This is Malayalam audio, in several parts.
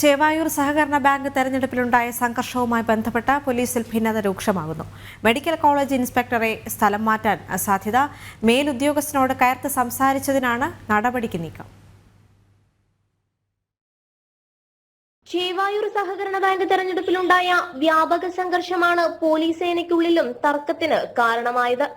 ചേവായൂർ സഹകരണ ബാങ്ക് തെരഞ്ഞെടുപ്പിലുണ്ടായ സംഘർഷവുമായി ബന്ധപ്പെട്ട പോലീസിൽ ഭിന്നത രൂക്ഷമാകുന്നു. മെഡിക്കൽ കോളേജ് ഇൻസ്പെക്ടറെ സ്ഥലം മാറ്റാൻ സാധ്യത. മേലുദ്യോഗസ്ഥനോട് കയർത്ത് സംസാരിച്ചതിനാണ് നടപടിക്ക് നീക്കം. ചേവായൂർ സഹകരണ ബാങ്ക് തെരഞ്ഞെടുപ്പിലുണ്ടായ വ്യാപക സംഘർഷമാണ് പോലീസ് സേനയ്ക്കുള്ളിലും തർക്കത്തിന് കാരണമായത്.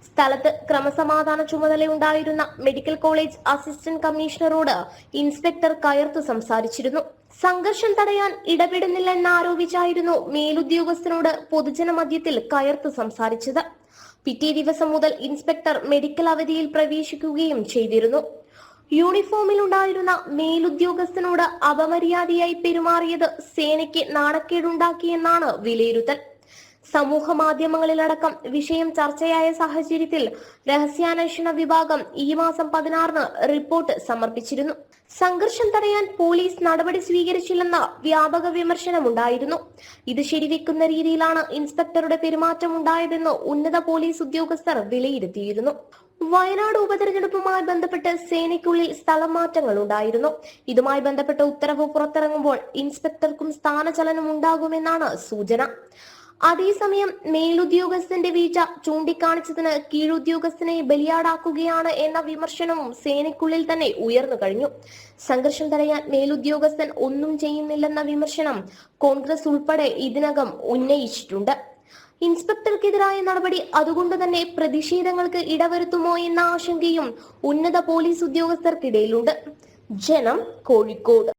സ്ഥലത്ത് ക്രമസമാധാന ചുമതലയുണ്ടായിരുന്ന മെഡിക്കൽ കോളേജ് അസിസ്റ്റന്റ് കമ്മീഷണറോട് ഇൻസ്പെക്ടർ കയർത്തു സംസാരിച്ചിരുന്നു. സംഘർഷം തടയാൻ ഇടപെടുന്നില്ലെന്നാരോപിച്ചായിരുന്നു മേലുദ്യോഗസ്ഥനോട് പൊതുജനമധ്യത്തിൽ കയർത്തു സംസാരിച്ചത്. പിറ്റേ ദിവസം മുതൽ ഇൻസ്പെക്ടർ മെഡിക്കൽ അവധിയിൽ പ്രവേശിക്കുകയും ചെയ്തിരുന്നു. യൂണിഫോമിലുണ്ടായിരുന്ന മേലുദ്യോഗസ്ഥനോട് അപമര്യാദയായി പെരുമാറിയത് സേനയ്ക്ക് നാണക്കേടുണ്ടാക്കിയെന്നാണ് വിലയിരുത്തൽ. സമൂഹ മാധ്യമങ്ങളിലടക്കം വിഷയം ചർച്ചയായ സാഹചര്യത്തിൽ രഹസ്യാന്വേഷണ വിഭാഗം ഈ മാസം 16-ന് റിപ്പോർട്ട് സമർപ്പിച്ചിരുന്നു. സംഘർഷം തടയാൻ പോലീസ് നടപടി സ്വീകരിച്ചില്ലെന്ന വ്യാപക വിമർശനമുണ്ടായിരുന്നു. ഇത് ശരിവെക്കുന്ന രീതിയിലാണ് ഇൻസ്പെക്ടറുടെ പെരുമാറ്റം ഉണ്ടായതെന്ന് ഉന്നത പോലീസ് ഉദ്യോഗസ്ഥർ വിലയിരുത്തിയിരുന്നു. വയനാട് ഉപതെരഞ്ഞെടുപ്പുമായി ബന്ധപ്പെട്ട് സേനയ്ക്കുള്ളിൽ സ്ഥലം മാറ്റങ്ങൾ ഉണ്ടായിരുന്നു. ഇതുമായി ബന്ധപ്പെട്ട ഉത്തരവ് പുറത്തിറങ്ങുമ്പോൾ ഇൻസ്പെക്ടർക്കും സ്ഥാനചലനം ഉണ്ടാകുമെന്നാണ് സൂചന. അതേസമയം മേലുദ്യോഗസ്ഥന്റെ വീഴ്ച ചൂണ്ടിക്കാണിച്ചതിന് കീഴുദ്യോഗസ്ഥനെ ബലിയാടാക്കുകയാണ് എന്ന വിമർശനവും സേനയ്ക്കുള്ളിൽ തന്നെ ഉയർന്നു കഴിഞ്ഞു. സംഘർഷം തടയാൻ മേലുദ്യോഗസ്ഥൻ ഒന്നും ചെയ്യുന്നില്ലെന്ന വിമർശനം കോൺഗ്രസ് ഉൾപ്പെടെ ഇതിനകം ഉന്നയിച്ചിട്ടുണ്ട്. ഇൻസ്പെക്ടർക്കെതിരായ നടപടി അതുകൊണ്ട് തന്നെ പ്രതിഷേധങ്ങൾക്ക് ഇടവരുത്തുമോ എന്ന ആശങ്കയും ഉന്നത പോലീസ് ഉദ്യോഗസ്ഥർക്കിടയിലുണ്ട്. ജനം, കോഴിക്കോട്.